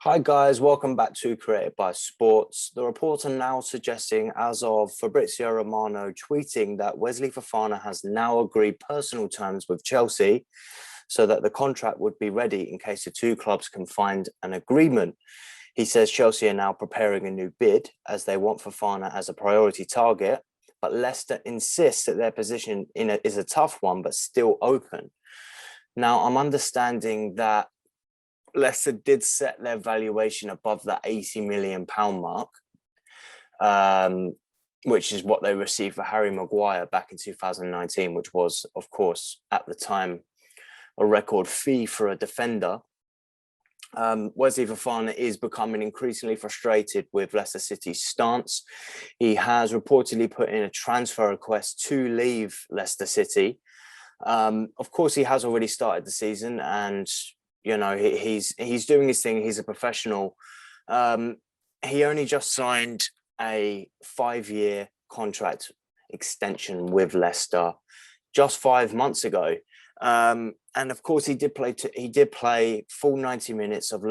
Hi guys, welcome back to Created by Sports. The reports are now suggesting, as of Fabrizio Romano tweeting, that Wesley Fofana has now agreed personal terms with Chelsea so that the contract would be ready in case the two clubs can find an agreement. He says Chelsea are now preparing a new bid as they want Fofana as a priority target, but Leicester insists that their position is a tough one, but still open. Now, I'm understanding that Leicester did set their valuation above that £80 million mark, which is what they received for Harry Maguire back in 2019, which was, of course, at the time, a record fee for a defender. Wesley Fofana is becoming increasingly frustrated with Leicester City's stance. He has reportedly put in a transfer request to leave Leicester City. Of course, he has already started the season, and you know, he's doing his thing. He's a professional. He only just signed a 5-year contract extension with Leicester just 5 months ago. And of course, he did play full 90 minutes of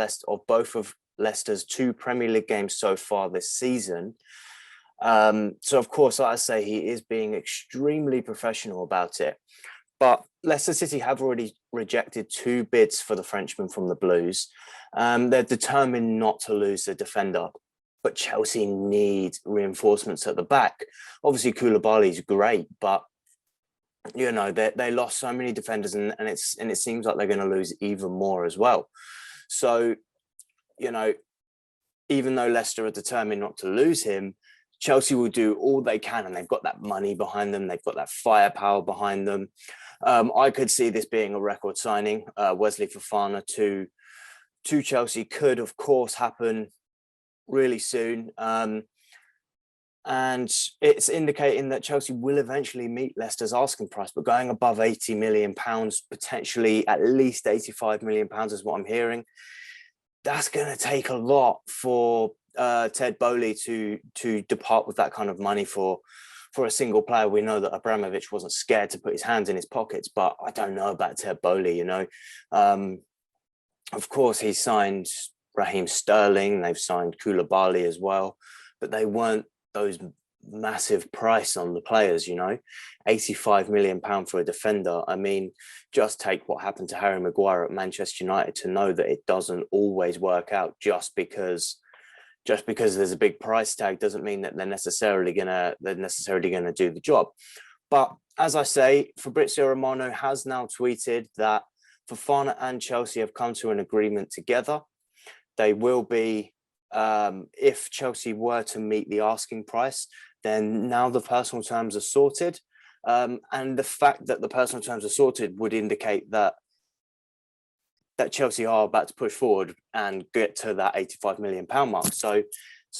both of Leicester's 2 Premier League games so far this season. So of course, like I say, he is being extremely professional about it. But Leicester City have already rejected 2 bids for the Frenchman from the Blues. They're determined not to lose the defender, but Chelsea need reinforcements at the back. Obviously, Koulibaly is great, but you know they lost so many defenders, and it seems like they're going to lose even more as well. So, you know, even though Leicester are determined not to lose him, Chelsea will do all they can, and they've got that money behind them. They've got that firepower behind them. I could see this being a record signing. Wesley Fofana to Chelsea could, of course, happen really soon. And it's indicating that Chelsea will eventually meet Leicester's asking price, but going above £80 million, potentially at least £85 million is what I'm hearing. That's going to take a lot for Ted Boehly to depart with that kind of money for a single player. We know that Abramovich wasn't scared to put his hands in his pockets, but I don't know about Ted Boehly, you know. Of course, he signed Raheem Sterling, they've signed Koulibaly as well, but they weren't those massive price on the players, you know. £85 million for a defender. I mean, just take what happened to Harry Maguire at Manchester United to know that it doesn't always work out. Just because there's a big price tag doesn't mean that they're necessarily gonna do the job. But as I say, Fabrizio Romano has now tweeted that Fofana and Chelsea have come to an agreement together. They will be, if Chelsea were to meet the asking price, then now the personal terms are sorted. And the fact that the personal terms are sorted would indicate that Chelsea are about to push forward and get to that £85 million mark. So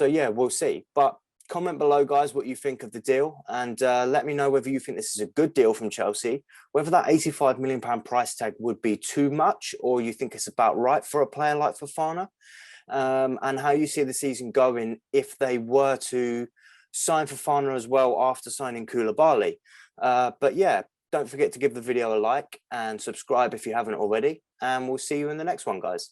yeah, we'll see. But comment below, guys, what you think of the deal, and let me know whether you think this is a good deal from Chelsea, whether that £85 million price tag would be too much, or you think it's about right for a player like Fofana, and how you see the season going if they were to sign Fofana as well after signing Koulibaly. But yeah, don't forget to give the video a like and subscribe if you haven't already. And we'll see you in the next one, guys.